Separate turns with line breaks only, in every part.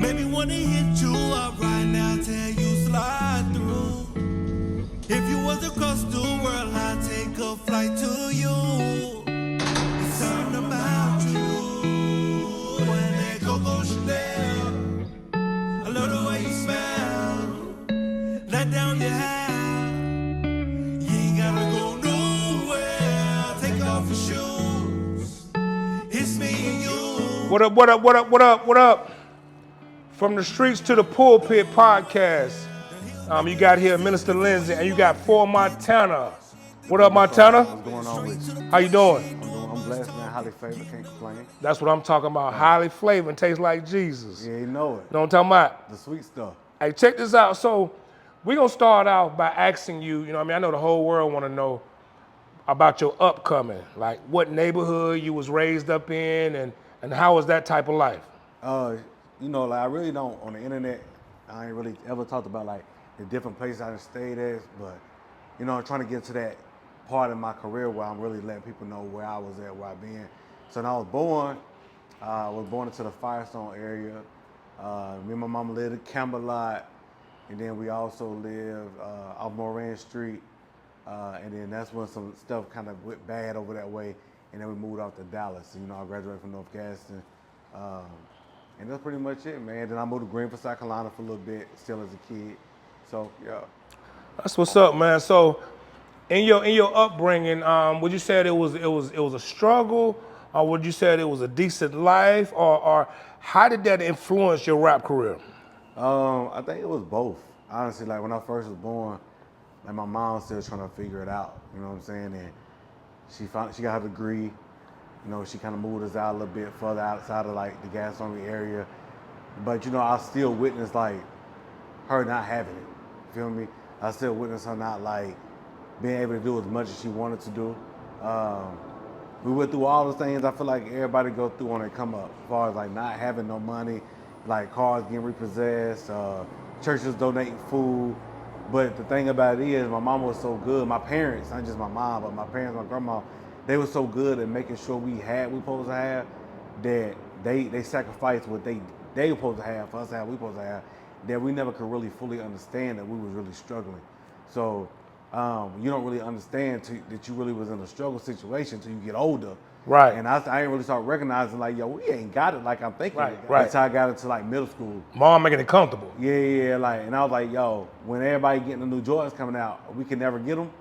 Maybe wanna hit you up right now, tell you slide through. If you was across the world, I'd take a flight to you. It's something about you and that Coco Chanel. I love the way you smell. Let down your hair. You ain't gotta go nowhere. Take off your shoes. It's me and you.
What up, what up, what up, what up, what up? From the Streets to the Pulpit podcast. You got here Minister Lindsay and you got 4 Montana. What up,
What's up, man?
Montana?
What's going on with you?
How you doing?
I'm blessed, man. Highly favored, can't complain.
That's what I'm talking about. Highly flavored and tastes like Jesus.
Yeah, you know it.
You know what I'm talking about?
The sweet stuff.
Hey, check this out. So we're gonna start out by asking you, you know what I mean? I know the whole world wanna know about your upcoming. Like what neighborhood you was raised up in and how was that type of life?
Like I really don't on the internet. I ain't really ever talked about like the different places I stayed at, but I'm trying to get to that part in my career where I'm really letting people know where I was at, where I've been. So when I was born into the Firestone area. Me and my mama lived in Camelot, and then we also lived off Moran Street. And then that's when some stuff kind of went bad over that way, and then we moved out to Dallas. I graduated from North Gaston, and that's pretty much it, man. Then I moved to Greenville, South Carolina for a little bit, still as a kid. So yeah.
That's what's up, man. So in your upbringing, would you say it was a struggle, or would you say it was a decent life, or how did that influence your rap career?
I think it was both. Honestly, like when I first was born, like my mom was still trying to figure it out. You know what I'm saying? And she got her degree. She kind of moved us out a little bit further outside of like the gastronomy area. But I still witnessed like her not having it. You feel me? I still witnessed her not like being able to do as much as she wanted to do. We went through all the things I feel like everybody go through when they come up, as far as like not having no money, like cars getting repossessed, churches donating food. But the thing about it is, my mom was so good. My parents, not just my mom, but my parents, my grandma, they were so good at making sure we supposed to have, that they sacrificed what they were supposed to have for us to have, we supposed to have, that we never could really fully understand that we was really struggling. So you don't really understand that you really was in a struggle situation until you get older.
Right.
And I ain't really start recognizing like, yo, we ain't got it like I'm thinking.
Right.
Until I got into like middle school.
Mom making it comfortable.
Yeah, like, and I was like, yo, when everybody getting the new Jordans coming out, we can never get them.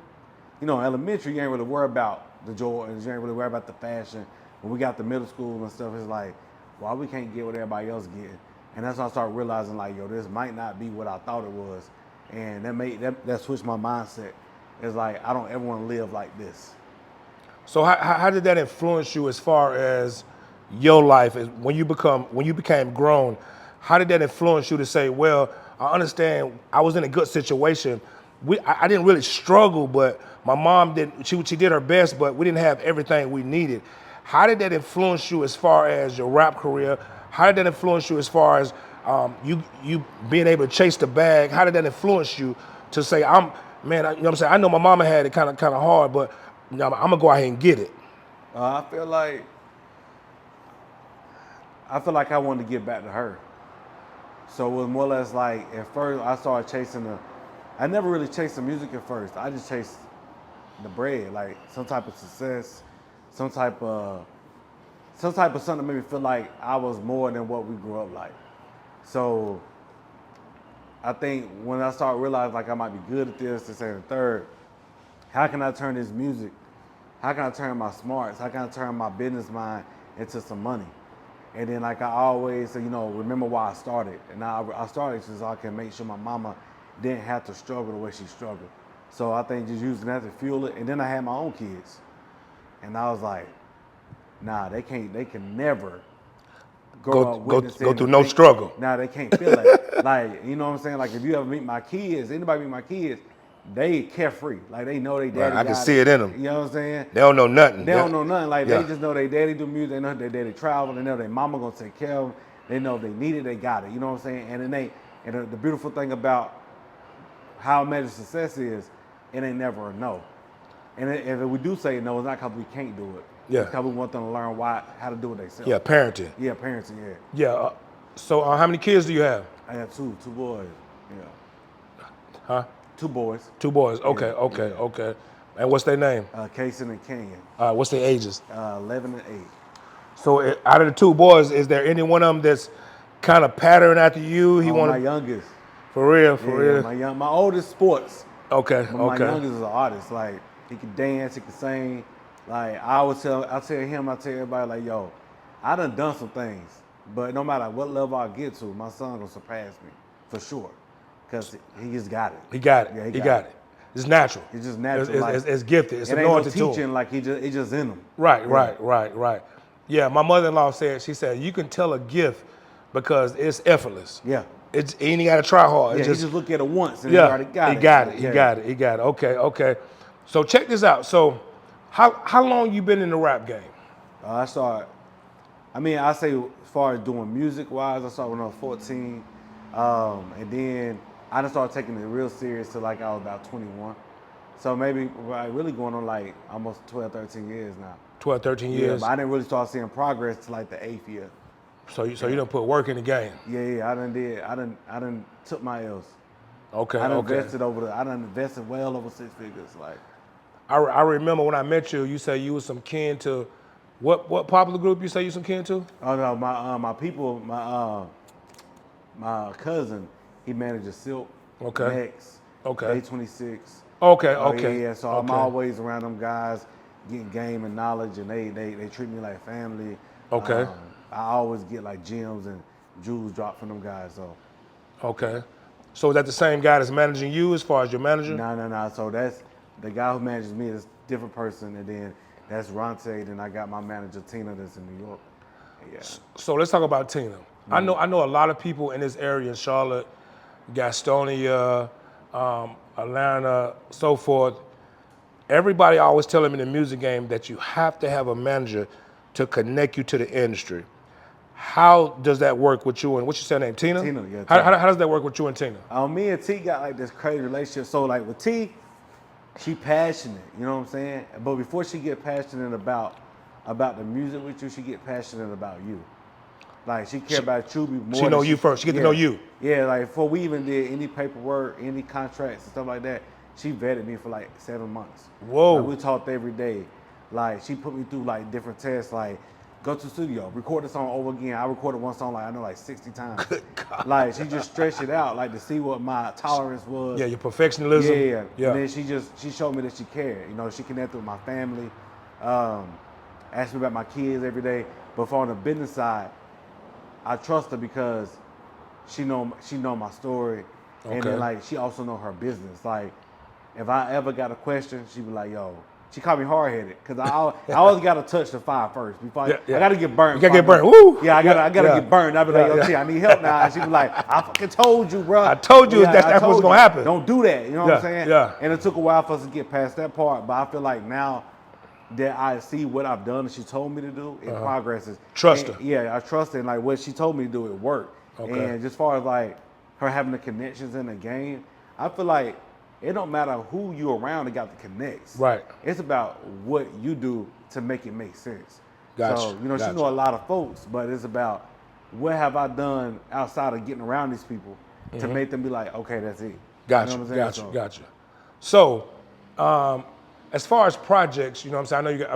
In elementary, you ain't really worry about the Jordans, you ain't really worry about the fashion. When we got to middle school and stuff, it's like, why we can't get what everybody else getting? And that's when I started realizing like, yo, this might not be what I thought it was. And that switched my mindset. It's like, I don't ever want to live like this.
So how did that influence you as far as your life when you became grown? How did that influence you to say, well, I understand I was in a good situation. I didn't really struggle, but my mom did. She did her best, but we didn't have everything we needed. How did that influence you as far as your rap career? How did that influence you as far as you being able to chase the bag? How did that influence you to say, you know what I'm saying? I know my mama had it kind of hard, but I'm gonna go out here and get it.
I feel like I wanted to get back to her. So it was more or less like, at first I started chasing I never really chased the music at first. I just chased the bread, like some type of success, some type of something that made me feel like I was more than what we grew up like. So I think when I started realizing like I might be good at this and the third, how can I turn this music? How can I turn my smarts? How can I turn my business mind into some money? And then like I always say, remember why I started. And I started so I can make sure my mama didn't have to struggle the way she struggled. So I think just using that to fuel it. And then I had my own kids. And I was like, nah, they can never
go through no struggle.
Nah, they can't feel it. Like, you know what I'm saying? Like if you ever meet my kids, anybody meet my kids, they carefree. Like they know they daddy.
Right, I can see it in them.
You know what I'm saying?
They don't know nothing.
They don't know nothing. Like they just know their daddy do music. They know their daddy travel. They know their mama gonna take care of them. They know if they need it, they got it. You know what I'm saying? And the beautiful thing about how I measure success is, it ain't never a no. And if we do say no, it's not because we can't do it.
Yeah.
It's because we want them to learn how to do it themselves.
Yeah, parenting.
Yeah, parenting. Yeah.
Yeah. So how many kids do you have?
I have two boys. Yeah,
Huh?
2 boys.
2 boys. Okay,
Yeah,
okay,
yeah.
okay. And what's their name?
Kason and Kenyon,
What's their ages?
11 and 8.
So out of the 2 boys, is there any one of them that's kind of pattern after you? He
My
wanted
youngest.
for real, for
Yeah,
real.
my oldest sports.
Okay,
But my
okay.
youngest is an artist. Like he can dance, he can sing. Like I tell everybody like, yo, I done some things, but no matter what level I get to, my son gonna surpass me for sure, cause he just got it.
He got it.
Yeah,
he got it. It's natural.
It's just natural.
It's gifted. It's
it ain't no
anointed to him.
teaching. Like it's just in him.
Right,
Yeah.
right. Yeah, my mother-in-law said, she said, you can tell a gift because it's effortless.
Yeah.
It's you ain't got to try hard.
Yeah,
It's
he just look at it once and
yeah,
he already got it.
he got it.
Yeah.
He got it. Okay. So check this out. So how long you been in the rap game?
I started. I say as far as doing music wise, I started when I was 14, and then I just started taking it real serious till like I was about 21. So maybe really going on like almost 12, 13 years now.
12, 13
Yeah,
years.
but I didn't really start seeing progress till like the 8th year.
So you done put work in the game.
Yeah, I done took my L's.
Okay,
I done
okay.
invested well over 6 figures. Like,
I remember when I met you, you said you was some kin to what popular group you say you some kin to?
oh no, my cousin, he manages Silk,
Okay.
Next,
Okay.
Day 26.
Okay,
Oh,
okay.
Yeah. So I'm always around them guys, getting game and knowledge, and they treat me like family.
Okay.
I always get like gems and jewels dropped from them guys. So
Okay. So is that the same guy that's managing you as far as your manager?
no. So that's the guy who manages me is a different person, and then that's Ronte. Then I got my manager Tina that's in New York. Yeah.
So let's talk about Tina. I know a lot of people in this area in Charlotte, Gastonia, Atlanta, so forth. Everybody always tell them in the music game that you have to have a manager to connect you to the industry. How does that work with you and what's your name, Tina?
Tina, yeah,
How,
Tina.
how does that work with you and Tina?
Me and T got like this crazy relationship. So like with T, she passionate, you know what I'm saying? But before she get passionate about the music with you, she get passionate about you. Like she care about you more.
She
than
know you first. She get to know you.
Yeah, like before we even did any paperwork, any contracts and stuff like that, she vetted me for like 7 months.
Whoa.
Like, we talked every day. Like she put me through like different tests, like go to the studio, record the song over again. I recorded one song like 60 times.
Good God.
Like she just stretched it out, like to see what my tolerance was.
Yeah, your perfectionism.
Yeah. And then she showed me that she cared. You know, she connected with my family, asked me about my kids every day. But for on the business side, I trust her because she know my story, and
Okay.
then like she also know her business. Like if I ever got a question, she be like, "Yo." She called me hard-headed because I always got to touch the fire first. Before
Yeah.
I got to get burned.
You gotta get
before I
burned.
go-
Woo!
Yeah, I gotta
Yeah.
get burned. I be like,
Yeah,
"Yo,
yeah.
T, I need help now." And she be like, "I fucking told you, bro.
I told you that's
I
what's
told
gonna
you.
happen."
Don't do that." You know what I'm
Yeah,
saying?
yeah.
And it took a while for us to get past that part, but I feel like now that I see what I've done and she told me to do, it progresses.
Trust
And,
her.
Yeah, I trust her. And like what she told me to do, it worked.
Okay.
And just far as like her having the connections in the game, I feel like it don't matter who you around that got the connects.
Right.
It's about what you do to make it make sense.
Gotcha,
So, she
gotcha.
know a lot of folks, but it's about what have I done outside of getting around these people to make them be like, okay, that's it.
Gotcha,
You know what I'm saying?
gotcha. So, as far as projects, you know what I'm saying?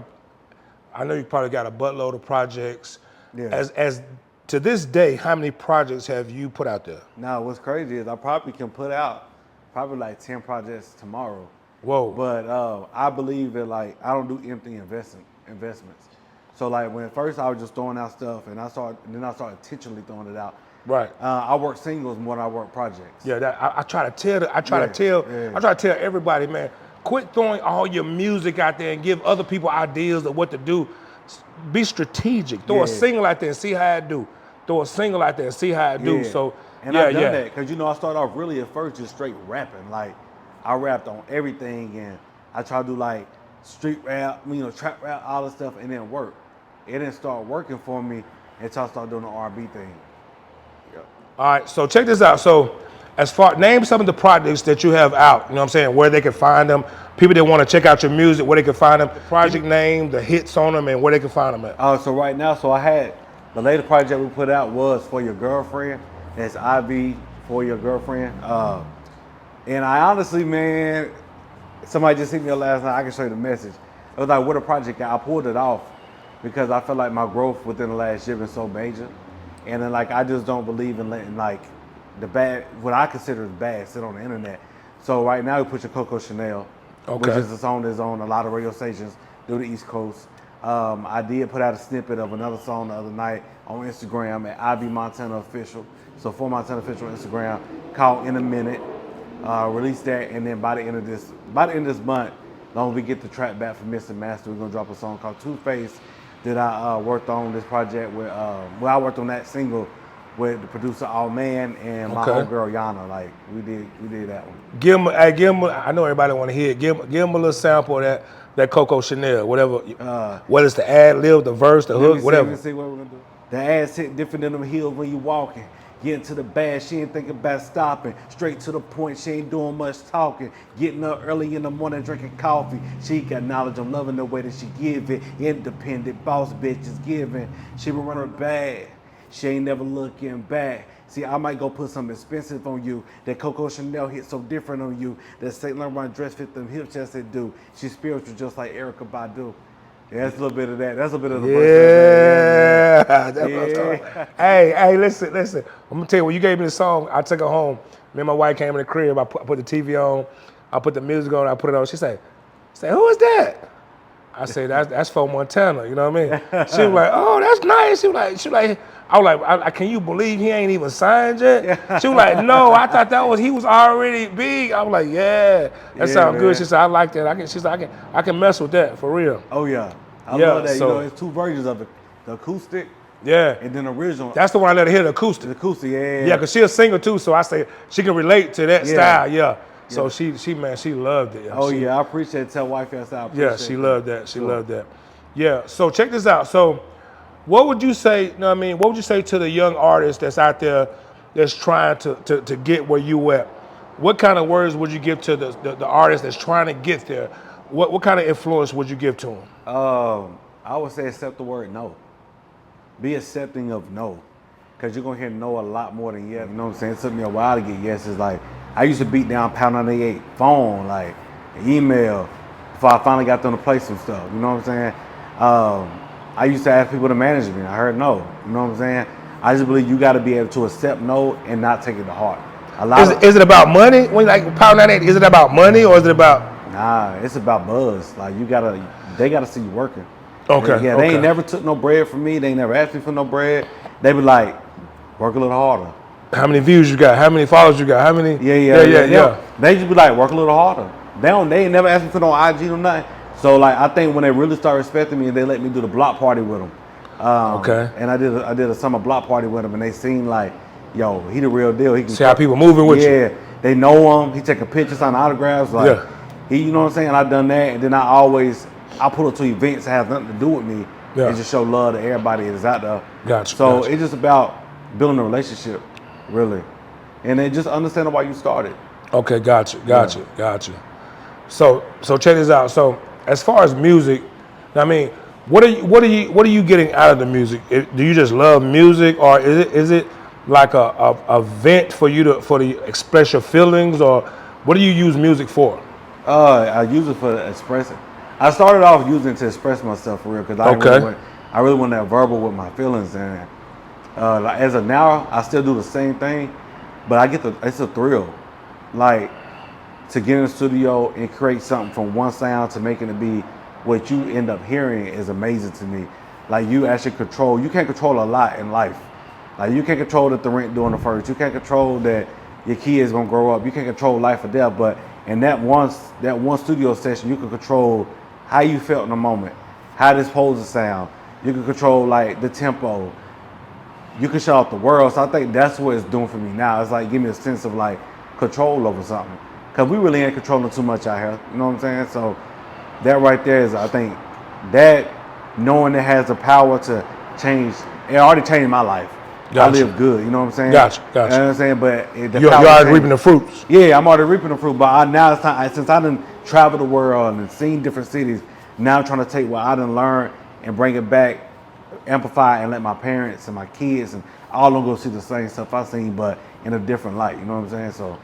I know you probably got a buttload of projects.
Yeah.
As to this day, how many projects have you put out there?
Now, what's crazy is I probably can put out probably like 10 projects tomorrow.
Whoa.
But I believe that like I don't do empty investments. So like when at first I was just throwing out stuff, and I started intentionally throwing it out.
Right.
I work singles more than I work projects.
Yeah, I try to tell everybody, man, quit throwing all your music out there and give other people ideas of what to do. Be strategic. Throw a
Yeah.
single out there and see how it do. Throw a single out there and see how it do.
Yeah.
So,
and
yeah,
I've done
yeah.
that because I started off really at first just straight rapping. Like I rapped on everything, and I tried to do like street rap, trap rap, all this stuff, and it didn't work. It didn't start working for me until I started doing the R&B thing.
All right, so check this out. So, name some of the projects that you have out. You know what I'm saying? Where they can find them. People that want to check out your music, where they can find them. The project name, the hits on them, and where they can find them at.
So right now, I had The latest project we put out was For Your Girlfriend. It's IV For Your Girlfriend. And I honestly, man, somebody just hit me up last night. I can show you the message. It was like, what a project. I pulled it off because I feel like my growth within the last year been so major. And then like, I just don't believe in letting like the bad, what I consider as bad, sit on the internet. So right now we put your Coco Chanel, which is a song that's on a lot of radio stations through the East Coast. I did put out a snippet of another song the other night on Instagram at Ivy Montana Official. So for Montana Official on Instagram, called In a Minute. Release that, and then by the end of this month, as long as we get the track back from Mr. Master, we're gonna drop a song called Two-Face that I worked on this project with. I worked on that single with the producer All Man and my old girl Yana. Like we did that one.
Give him, I know everybody want to hear it. Give him a little sample of that Coco Chanel, whatever. Whether it's the ad lib, the verse, the hook, whatever.
Let me see what we're gonna do. The ass hit different than them heels when you walking. Getting to the bag, she ain't thinking about stopping. Straight to the point, she ain't doing much talking. Getting up early in the morning, drinking coffee. She got knowledge, I'm loving the way that she give it. Independent, boss bitch is giving. She been running her bag, she ain't never looking back. See, I might go put something expensive on you. That Coco Chanel hit so different on you. That St. Laurent dress fit them hips as they do. She's spiritual just like Erykah Badu. Yeah, that's a little bit of that. That's a bit of the
verse. That's what I'm talking about. Hey, listen. I'm gonna tell you, when you gave me the song, I took it home. Me and my wife came in the crib. I put the TV on. I put the music on. I put it on. She said, who is that? I said, that's for Montana. You know what I mean? She was like, oh, that's nice. She was like, I was like, can you believe he ain't even signed yet? She was like, no, I thought he was already big. I was like, yeah, that sounds good. She said, I like that. She said, I can mess with that for real.
Oh yeah, I love that. So, it's two versions of it: the acoustic, and then the original.
That's the one I let her hear, the acoustic.
The acoustic,
yeah, because she a singer too. So I say she can relate to that style. Yeah. So she loved it.
Oh yeah, I appreciate it. Tell wife yes, I appreciate it.
Yeah, she loved that. She loved that. Yeah. So check this out. So, what would you say? You know what I mean? What would you say to the young artist that's out there that's trying to get where you at? What kind of words would you give to the artist that's trying to get there? What kind of influence would you give to him?
I would say accept the word no. Be accepting of no. Because you're going to hear no a lot more than yes. You know what I'm saying? It took me a while to get yes. It's like, I used to beat down Pound 98 phone, like email, before I finally got them to play some stuff. You know what I'm saying? I used to ask people to manage me. I heard no. You know what I'm saying? I just believe you got to be able to accept no and not take it to heart.
Is it about money? When like Pound 98, is it about money or is it about?
Nah, it's about buzz. Like they gotta see you working.
Okay.
Yeah, they ain't never took no bread from me. They ain't never asked me for no bread. They be like, work a little harder.
How many views you got? How many followers you got? How many?
Yeah. They just be like, work a little harder. They ain't never asked me for no IG or nothing. So like, I think when they really start respecting me, they let me do the block party with them. And I did a summer block party with them, and they seen like, yo, he the real deal. He can
see how people moving with you.
Yeah, they know him. He taking pictures, signing autographs. Like, you know what I'm saying? I done that, and then I pull up to events that have nothing to do with me, and just show love to everybody that's out there.
Gotcha.
So it's just about building a relationship, really, and then just understanding why you started.
Okay, gotcha. So check this out. So as far as music, I mean, what are you getting out of the music? Do you just love music, or is it like a vent for you to express your feelings, or what do you use music for?
I use it for expressing. I started off using it to express myself for real, because I really want that verbal with my feelings, and like as of now, I still do the same thing, but it's a thrill, like to get in the studio and create something from one sound to making it be what you end up hearing is amazing to me. Like you actually you can't control a lot in life. Like you can't control that the rent doing the first. You can't control that your kid is gonna grow up. You can't control life or death. But in that one studio session, you can control how you felt in the moment, how this supposed to sound. You can control like the tempo. You can shut out the world. So I think that's what it's doing for me now. It's like give me a sense of like control over something. Cause we really ain't controlling too much out here. You know what I'm saying? So that right there is, I think, that knowing it has the power to change. It already changed my life. Gotcha. I live good, you know what I'm saying?
Gotcha.
You know what I'm saying? But
you're already reaping the fruits.
Yeah, I'm already reaping the fruit. But now it's time, since I done traveled the world and seen different cities, now I'm trying to take what I done learned and bring it back amplify and let my parents and my kids and all of them go see the same stuff I seen, but in a different light. You know what I'm saying? So,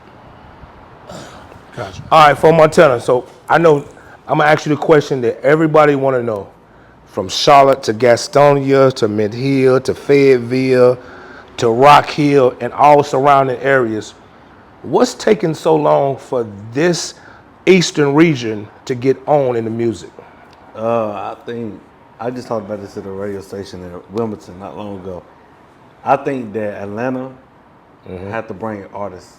Gotcha. All right, for Montana. So I know I'm gonna ask you the question that everybody want to know, from Charlotte to Gastonia to Mid Hill to Fayetteville to Rock Hill and all surrounding areas. What's taking so long for this eastern region to get on in the music?
I think I just talked about this at a radio station in Wilmington not long ago. I think that Atlanta had to bring artists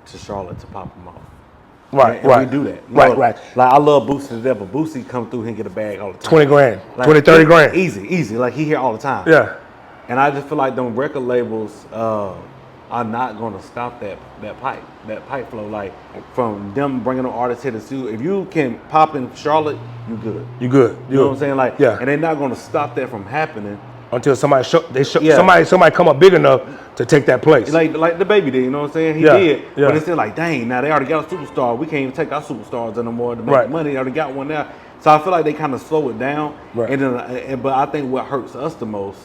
to Charlotte to pop them off.
Right,
And
right.
we do that. You
Right,
know,
right.
Like I love Boosie to death, but Boosie come through here and get a bag all the time.
20 grand,
Like,
20, 30 grand.
Easy. Like he here all the time.
Yeah.
And I just feel like them record labels are not going to stop that pipe flow. Like from them bringing them artists here to sue. If you can pop in Charlotte, you good.
You good.
You know what I'm saying? Like,
yeah.
And they're not going to stop that from happening
Until somebody
Yeah.
somebody come up big enough to take that place.
like the baby did. You know what I'm saying? He
Yeah,
did.
yeah.
But it's still like, dang, now they already got a superstar. We can't even take our superstars anymore to make
Right.
money. They already got one now. So I feel like they kind of slow it down.
Right.
And then, but I think what hurts us the most,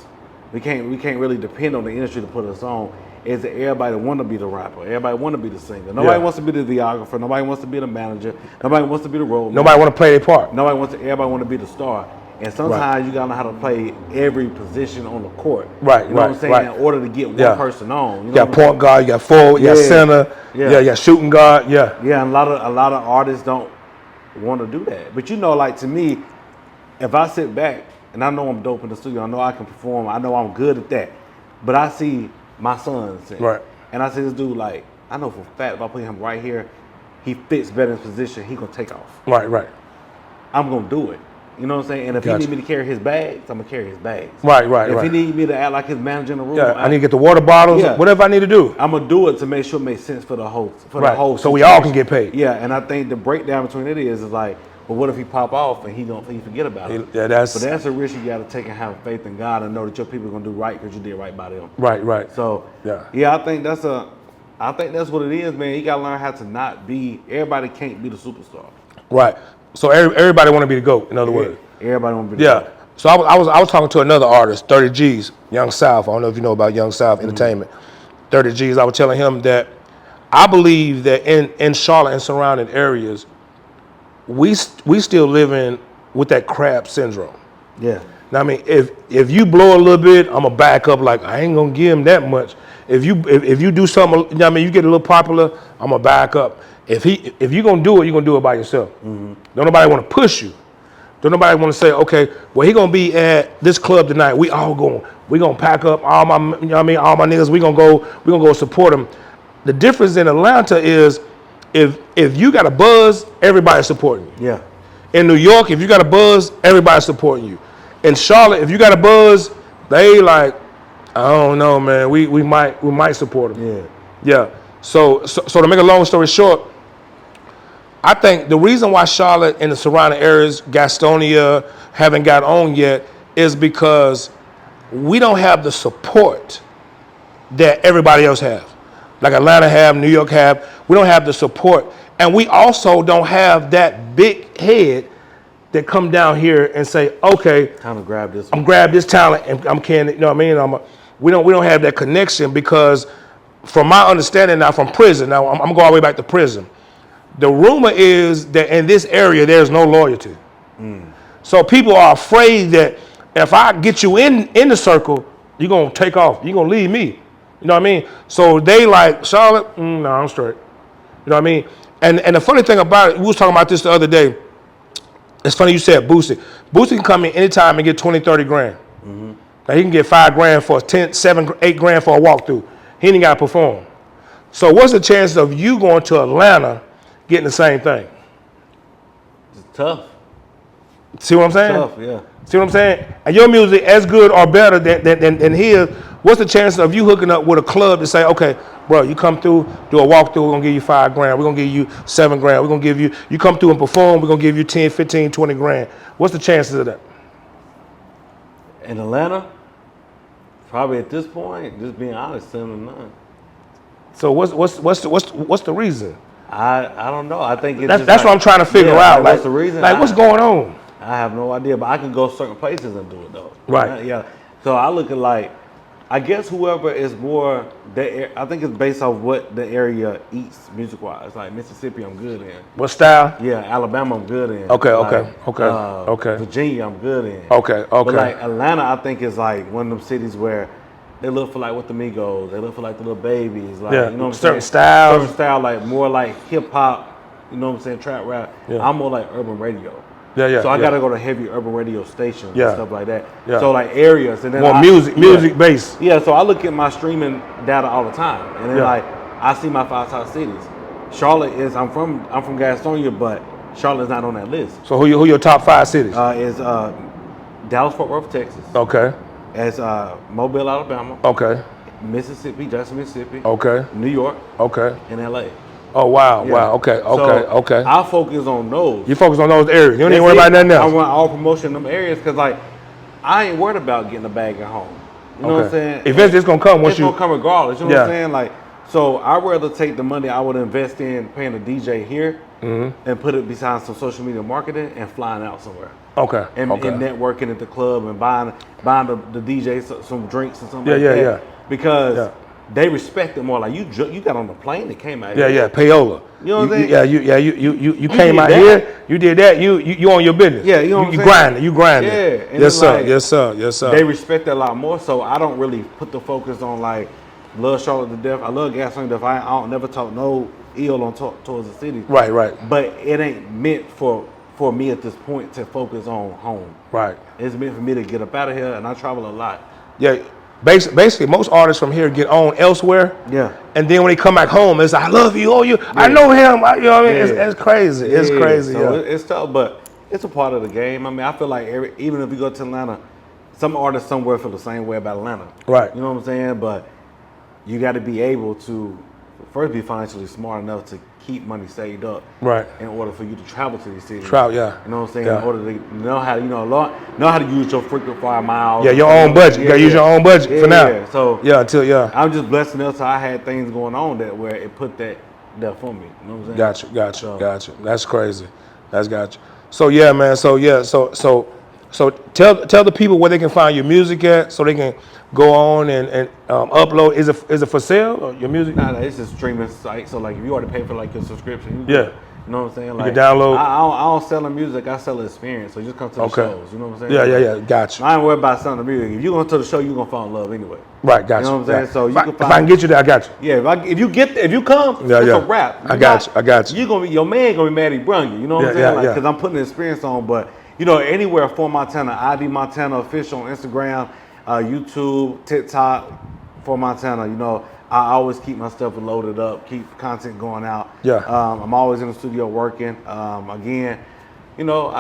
we can't really depend on the industry to put us on. Is that everybody want to be the rapper, everybody want to be the singer. Nobody
Yeah.
wants to be the videographer. Nobody wants to be the manager. Nobody wants to be the role.
Nobody want to play their part.
Everybody want to be the star. And sometimes you gotta know how to play every position on the court.
Right,
You know what I'm
right,
saying?
right.
In order to get one
Yeah.
person on. You
You
know
got
what I'm
point guard, you got forward, you got
Yeah.
center,
Yeah.
you got shooting guard, yeah.
Yeah, and a lot of artists don't want to do that. But you know, like to me, if I sit back and I know I'm dope in the studio, I know I can perform, I know I'm good at that. But I see my son sing.
Right.
And I see this dude like, I know for a fact if I put him right here, he fits better in his position, he gonna take off.
Right, right.
I'm gonna do it. You know what I'm saying? And if
Gotcha.
he need me to carry his bags, I'm gonna carry his bags.
Right, right,
If
right.
he need me to act like his manager in the room,
Yeah, I need to get the water bottles,
Yeah.
whatever I need to do.
I'm gonna do it to make sure it makes sense for the whole
Right,
the whole.
so we all
situation.
can get paid.
Yeah, and I think the breakdown between it is like, well, what if he pop off and he forget about it?
Yeah, that's
But that's a risk you got to take and have faith in God and know that your people are gonna do right because you did right by them.
right, right.
So
Yeah.
I think that's what it is, man. You gotta learn how to not be. Everybody can't be the superstar.
Right. So everybody want to be the GOAT, in other words.
Everybody want to be.
Yeah. So I was talking to another artist, 30 G's, Young South. I don't know if you know about Young South Entertainment. 30 G's. I was telling him that I believe that in Charlotte and surrounding areas, we still living with that crab syndrome.
Yeah.
Now, I mean, if you blow a little bit, I'm gonna back up. Like I ain't gonna give him that much. If you do something, you know what I mean, you get a little popular, I'm gonna back up. If you gonna do it, you gonna do it by yourself. Don't nobody want to push you. Don't nobody want to say, okay, well he gonna be at this club tonight. We gonna pack up all my, you know what I mean, all my niggas. We gonna go support them. The difference in Atlanta is if you got a buzz, everybody's supporting you.
Yeah.
In New York, if you got a buzz, everybody's supporting you. In Charlotte, if you got a buzz, they like, I don't know, man. We might support them.
Yeah.
Yeah. So to make a long story short, I think the reason why Charlotte and the surrounding areas, Gastonia, haven't got on yet is because we don't have the support that everybody else have. Like Atlanta have, New York have. We don't have the support. And we also don't have that big head that come down here and say, okay,
Time to grab this.
I'm grab this talent and I'm can, you know what I mean? We don't have that connection because from my understanding now from prison, now I'm going all the way back to prison. The rumor is that in this area, there's no loyalty. So people are afraid that if I get you in the circle, you're going to take off. You're going to leave me. You know what I mean? So they like, Charlotte, no, I'm straight. You know what I mean? And the funny thing about it, we was talking about this the other day. It's funny you said Boosie. Boosie can come in anytime and get 20, 30 grand. Now he can get 5 grand for 10, 7, 8 grand for a walkthrough. He ain't got to perform. So what's the chances of you going to Atlanta getting the same thing?
It's tough.
See what I'm saying?
Tough, yeah.
See what I'm saying? And your music as good or better than his. What's the chances of you hooking up with a club to say, okay, bro, you come through, do a walkthrough, we're gonna give you 5 grand, we're gonna give you 7 grand, we're gonna give you come through and perform, we're gonna give you 10, 15, 20 grand. What's the chances of that?
In Atlanta, probably at this point, just being honest, 7 to 9.
So what's the reason?
I don't know. I think it's
That's what I'm trying to figure out. Like,
what's the reason?
Like, what's going on?
I have no idea, but I can go certain places and do it though.
Right.
Yeah. So I look at like, I guess whoever is more, I think it's based off what the area eats music wise. Like Mississippi, I'm good in.
What style?
Yeah, Alabama, I'm good in.
Okay, okay,
Like,
okay, okay.
Virginia, I'm good in.
Okay,
But
okay.
like Atlanta, I think is like one of them cities where they look for like what the Migos, they look for like the Little Babies, like
Yeah,
you know what I'm
certain
saying?
styles.
Certain style, like more like hip hop, you know what I'm saying, trap rap.
Yeah.
I'm more like urban radio.
Yeah, yeah.
So I
yeah.
gotta go to heavy urban radio stations
Yeah.
and stuff like that.
Yeah.
So like areas and then
More music based.
Yeah, so I look at my streaming data all the time, and then
Yeah.
like I see my 5 top cities. Charlotte is I'm from Gastonia, but Charlotte's not on that list.
So who your top 5 cities?
Is Dallas Fort Worth, Texas.
Okay,
As Mobile, Alabama.
okay,
Mississippi, Jackson, Mississippi.
okay,
New York
okay.
and LA.
Oh wow,
Yeah.
wow. Okay,
So
okay, okay.
I focus on those.
You focus on those areas. You don't even
That's
worry
it.
about nothing
I
else.
run all promotion in them areas because like I ain't worried about getting a bag at home. You know what I'm saying?
Eventually, it's gonna come once
It's
you.
gonna come regardless. You know
Yeah.
what I'm saying? Like, so I'd rather take the money I would invest in paying a DJ here
Mm-hmm.
and put it beside some social media marketing and flying out somewhere.
Okay.
And,
okay.
and networking at the club and buying the DJ some drinks and something
Yeah,
like
yeah,
that.
yeah.
Because
Yeah.
they respect it more. Like you got on the plane that came out
Yeah,
here.
yeah. Payola.
You know what I'm saying?
You came
did
out
that.
here. You did that. You on your business.
Yeah, you know what I'm
you
saying?
grinding. You grinding.
Yeah, and
Yes
it's
sir.
like-
Yes sir. Yes sir.
They respect that a lot more, so I don't really put the focus on like love Charlotte to death. I love Gasoline to death. I don't never talk no ill on towards the city.
Right. Right.
But it ain't meant for me at this point to focus on home.
Right.
It's meant for me to get up out of here, and I travel a lot.
Yeah. Basically, most artists from here get on elsewhere.
Yeah.
And then when they come back home, it's I love you. Oh, you. I know him. You know what I mean?
Yeah.
It's crazy. It's crazy.
So
Yeah.
it's tough, but it's a part of the game. I mean, I feel like even if you go to Atlanta, some artists somewhere feel the same way about Atlanta.
Right.
You know what I'm saying? But you got to be able to first be financially smart enough to keep money saved up.
Right.
In order for you to travel to these cities.
Travel, yeah.
You know what I'm saying?
Yeah.
In order to know how to use your frequent flyer miles.
Yeah. Your own budget. You gotta use your own budget for now.
Yeah. So
Yeah. Until
I'm just blessed enough so I had things going on that where it put that there for me. You know what I'm saying?
Gotcha. That's crazy. That's gotcha. So yeah, man. So tell the people where they can find your music at, so they can go on and upload. Is it for sale or your music?
Nah, it's a streaming site. So like, if you already pay for like your subscription,
Yeah.
you know what I'm saying?
can
Like,
download.
I don't sell the music. I sell the experience. So just come to the
Okay.
shows. You know what I'm saying?
Yeah. Gotcha.
I ain't worried about selling the music. If you go to the show, you gonna fall in love anyway.
Right. Gotcha.
You know what I'm saying?
Yeah.
So you can
If I can get you there, I got you.
Yeah, if you come,
Yeah,
it's
yeah.
a wrap.
I got you.
You gonna be your man gonna be mad he brung you. You know what I'm
Yeah,
saying?
yeah,
Like,
yeah.
because I'm putting the experience on. But you know, anywhere for Montana, ID Montana official on Instagram, YouTube, TikTok for Montana. You know, I always keep my stuff loaded up, keep content going out.
Yeah.
I'm always in the studio working. Again, you know,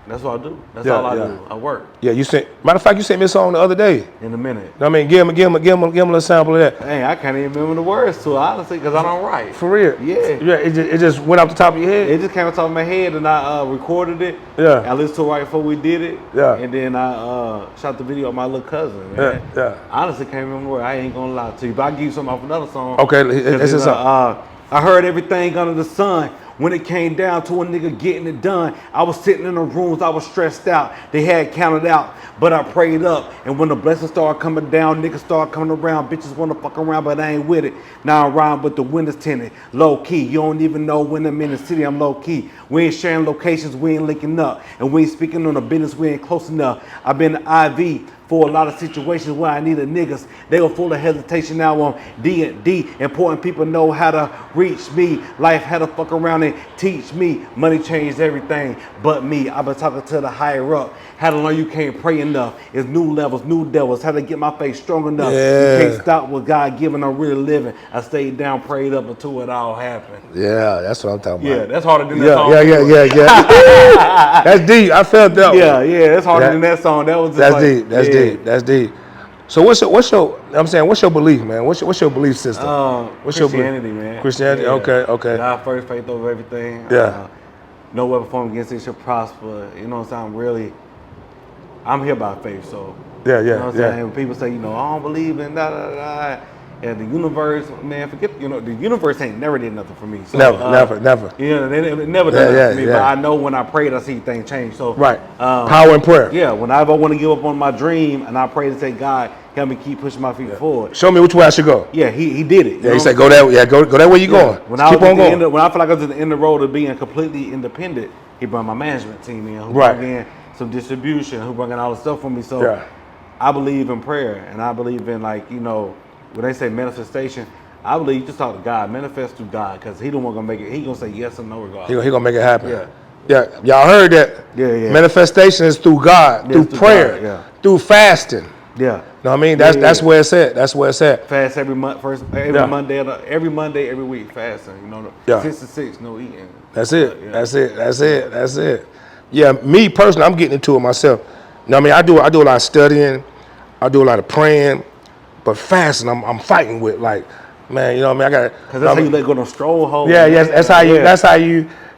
that's what I do. That's all I do. I work
Yeah. Matter of fact, you sent me a song the other day.
in a minute.
I mean, give him a little sample of that.
Hey, I can't even remember the words to it, honestly, because I don't write.
For real.
Yeah.
Yeah. It just went off the top of your head.
It just came on top of my head, and I recorded it.
Yeah.
I listened to it right before we did it.
Yeah.
And then I shot the video of my little cousin. Man.
Yeah.
Honestly, can't remember where. I ain't gonna lie to you, but I will give you something off another song.
Okay,
'Cause
it's
it's,
a
I heard everything under the sun. When it came down to a nigga getting it done, I was sitting in the rooms, I was stressed out. They had counted out, but I prayed up. And when the blessings started coming down, niggas started coming around. Bitches wanna fuck around, but I ain't with it. Now I rhyme with the windows tinted, low key. You don't even know when I'm in the city, I'm low key. We ain't sharing locations, we ain't linking up. And we ain't speaking on the business, we ain't close enough. I've been to IV for a lot of situations where I needed niggas. They were full of hesitation. Now I'm D&D. Important people know how to reach me. Life had to fuck around and teach me. Money changed everything but me. I've been talking to the higher up. How to learn you can't pray enough. It's new levels, new devils. How to get my faith strong enough.
Yeah.
You can't stop what God given. I'm really living. I stayed down, prayed up until it all happened.
Yeah, that's what I'm talking
Yeah,
about.
that's harder than that
Yeah,
song.
yeah. That's deep. I felt that
Yeah,
one.
yeah, that's harder than that song. That was just
That's
like,
deep. That's
yeah.
deep. That's deep. So what's your belief, man? What's your belief system? What's your belief?
Christianity, man.
Christianity.
Yeah.
Okay.
God first, faith over everything.
Yeah.
No weapon formed against it shall prosper. You know what I'm saying? I'm here by faith, so.
Yeah,
You know what I'm
yeah.
saying? When people say, I don't believe in da da da, And the universe, man, forget, the universe ain't never did nothing for me. So,
Never.
Yeah, they never done
Yeah,
nothing for me.
yeah.
But I know when I prayed, I see things change. So,
Right. Power in prayer.
Yeah, whenever I want to give up on my dream, and I pray to say, God, help me keep pushing my feet forward.
Show me which way I should go.
Yeah, he did it.
Yeah, he said, go that way. Yeah, go that way you're going.
When
Just keep on going.
when I feel like I was at the end of the road of being completely independent, he brought my management team in, who brought in some distribution, who brought in all the stuff for me. So I believe in prayer, and I believe in when they say manifestation, I believe you just talk to God, manifest to God, because he don't want to make it. He gonna say yes or no regardless.
He gonna make it happen.
Yeah.
Y'all heard that?
Yeah.
Manifestation is through God, through prayer,
God,
through fasting.
Yeah.
Know what I mean? That's where it's at. That's where it's at.
Fast every month, Monday, every Monday, every week, fasting. 6 to 6, no eating.
That's it. That's it. Yeah, me personally, I'm getting into it myself. You know what I mean? I do a lot of studying, I do a lot of praying, but fasting, I'm fighting with, man, you know what I mean? I got
because that's how you let go of strongholds.
Yeah, yes,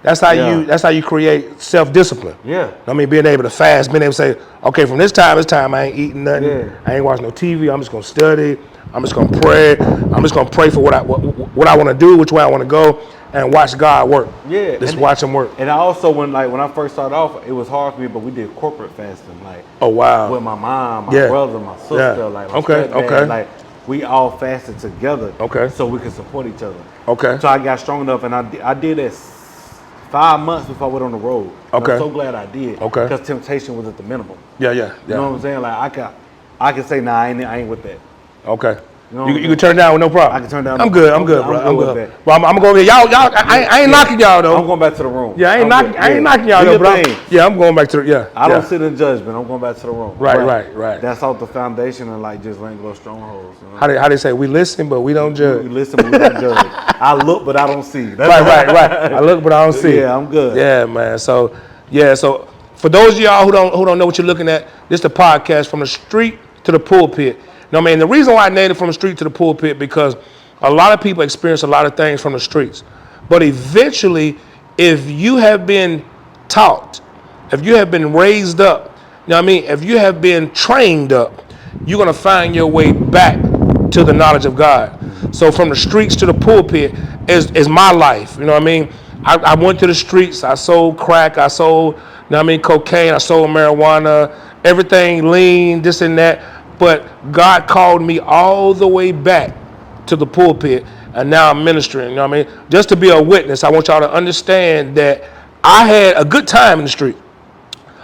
that's how you create self-discipline.
Yeah.
I mean, being able to fast, being able to say, okay, from this time I ain't eating nothing. Yeah. I ain't watching no TV. I'm just gonna study. I'm just gonna pray. I'm just gonna pray for what I want to do, which way I want to go, and watch God work.
Yeah.
Just watch Him work.
And I also, when I first started off, it was hard for me, but we did corporate fasting,
oh wow,
with my mom, my brother, my sister, my stepdad, we all fasted together, so we could support each other. Okay. So I got strong enough, and I did it 5 months before I went on the road. Okay. I'm so glad I did. Okay. Because temptation was at the minimum.
Yeah.
You know what I'm saying? I can say, nah, I ain't with that.
Okay. You can turn it down with no problem.
I can turn down.
I'm good, bro. I'm good. Well, I'm gonna go over there. Y'all. I ain't knocking y'all though.
I'm going back to the room.
Yeah, I ain't knocking y'all though, bro. I'm going back to
I don't sit in judgment. I'm going back to the room.
Right.
That's off the foundation and just letting go strongholds.
How they say we listen but we don't judge.
We listen but we don't judge. I look but I don't see.
Right. I look but I don't see.
Yeah, I'm good.
Yeah, man. So for those of y'all who don't know what you're looking at, this is the podcast From the Street to the Pulpit. You know what I mean? The reason why I named it From the Street to the Pulpit, because a lot of people experience a lot of things from the streets. But eventually, if you have been taught, if you have been raised up, you know what I mean? If you have been trained up, you're going to find your way back to the knowledge of God. So from the streets to the pulpit is my life. You know what I mean? I went to the streets. I sold crack. I sold, you know what I mean, cocaine. I sold marijuana, everything lean, this and that. But God called me all the way back to the pulpit, and now I'm ministering. You know what I mean? Just to be a witness, I want y'all to understand that I had a good time in the street.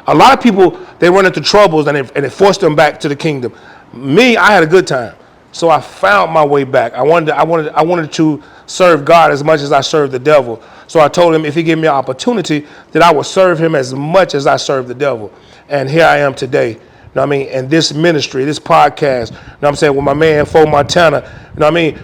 A lot of people, they run into troubles and it forced them back to the kingdom. Me, I had a good time. So I found my way back. I wanted to serve God as much as I served the devil. So I told him if he gave me an opportunity, that I would serve him as much as I served the devil. And here I am today. You know what I mean? And this ministry, this podcast, you know what I'm saying, with my man, Fo Montana, you know what I mean?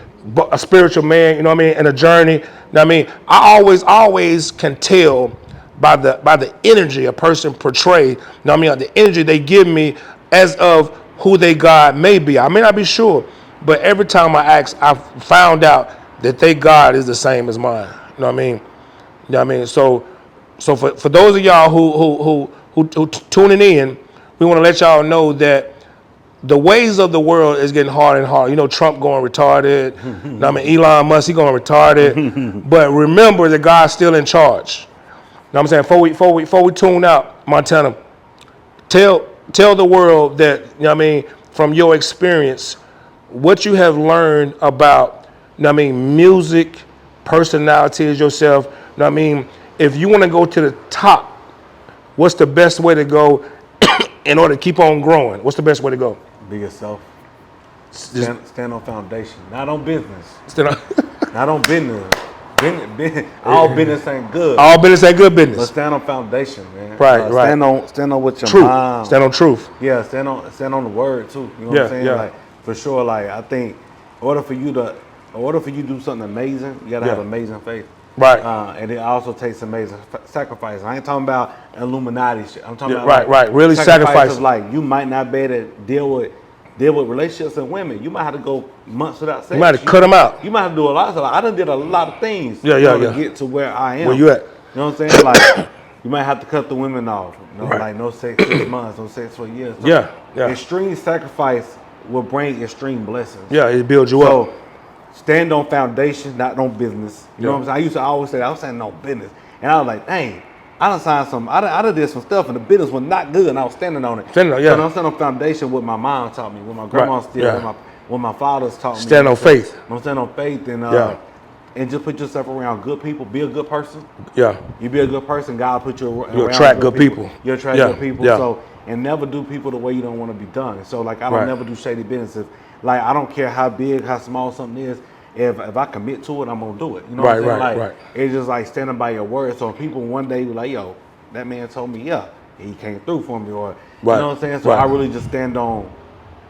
A spiritual man, you know what I mean? And a journey, you know what I mean? I always can tell by the energy a person portray, you know what I mean? The energy they give me as of who they God may be. I may not be sure, but every time I ask, I found out that they God is the same as mine. You know what I mean? You know what I mean? So for those of y'all who tuning in, we want to let y'all know that the ways of the world is getting harder and harder. You know, Trump going retarded. I mean, Elon Musk, he going retarded. But remember that God's still in charge. You know what I'm saying? Before we tune out, Montana, tell the world that, you know what I mean, from your experience, what you have learned about, you know what I mean, music, personalities, yourself. You know what I mean? If you want to go to the top, what's the best way to go in order to keep on growing? What's the best way to go?
Be yourself. Stand on foundation, not on business. Not on business. All business ain't good.
All business ain't good business.
But stand on foundation, man.
Right.
Stand on with your
truth.
mind.
Stand on truth.
Yeah, stand on the word too. You know what I'm saying? Like, for sure. I think in order for you to do something amazing, you gotta have amazing faith.
Right.
And it also takes amazing sacrifice. I ain't talking about Illuminati shit. I'm talking about
right. Really sacrifice.
Like, you might not be able to deal with relationships and women. You might have to go months without sex.
You might have to cut them out.
You might have to do a lot of stuff. I done did a lot of things
to
get to where I am.
Where you at?
You know what I'm saying? Like, you might have to cut the women off. You know, like no sex 6 months, no sex for years. So
yeah.
Extreme sacrifice will bring extreme blessings.
Yeah, it builds you up.
stand on foundation, not on business. You know what I'm saying? I always say, I was saying no business. And I was like, dang, I done signed some, I done did some stuff and the business was not good and I was standing on it.
Standing on, yeah.
So I'm standing on foundation what my mom taught me, what my grandma
Right,
still,
yeah.
what my father's taught me.
Stand on faith.
I'm standing on faith and just put yourself around good people. Be a good person.
Yeah.
You be a good person, God put you around.
You attract good people.
You attract good people.
Yeah.
So, and never do people the way you don't want to be done. So like I don't
Right.
never do shady business. Like I don't care how big, how small something is. If I commit to it, I'm gonna do it. You know what I'm saying? Like it's just like standing by your word. So people one day be like, yo, that man told me, yeah, he came through for me, or you know what I'm saying? So I really just stand on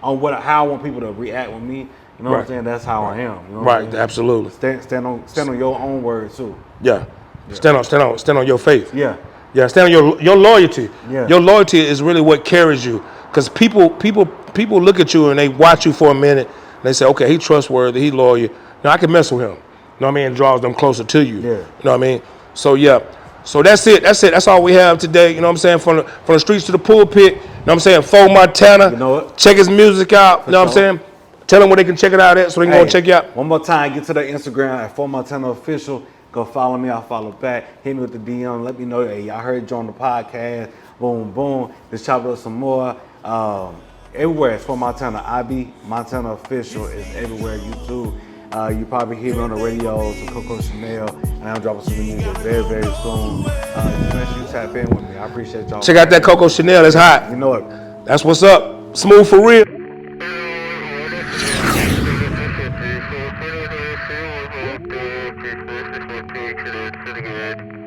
how I want people to react with me. You know what I'm saying? That's how I am. You know what I'm saying?
Absolutely.
Stand on your own word too.
Yeah. Stand on your faith.
Yeah.
Yeah, stand on your loyalty.
Yeah.
Your loyalty is really what carries you. Because people look at you and they watch you for a minute and they say, okay, he trustworthy, he loyal. Now I can mess with him. You know what I mean? It draws them closer to you.
Yeah.
You know what I mean? So yeah. So that's it. That's all we have today. You know what I'm saying? From the streets to the pulpit. You know what I'm saying? Fo Montana.
You know what?
Check his music out. You know what I'm saying? Tell them where they can check it out at so they can go check you out.
One more time, get to the Instagram at Fo Montana Official. Go follow me, I'll follow back. Hit me with the DM. Let me know, hey, I heard you on the podcast. Boom, boom. Let's chop it up some more. Everywhere it's Fo Montana. IB Montana Official is everywhere. YouTube. You probably hear me on the radio, some Coco Chanel, and I'm dropping some new music very, very soon. Just make sure you tap in with me. I appreciate y'all.
Check out that Coco Chanel. It's hot.
You know it.
That's what's up. Smooth for real.
Good.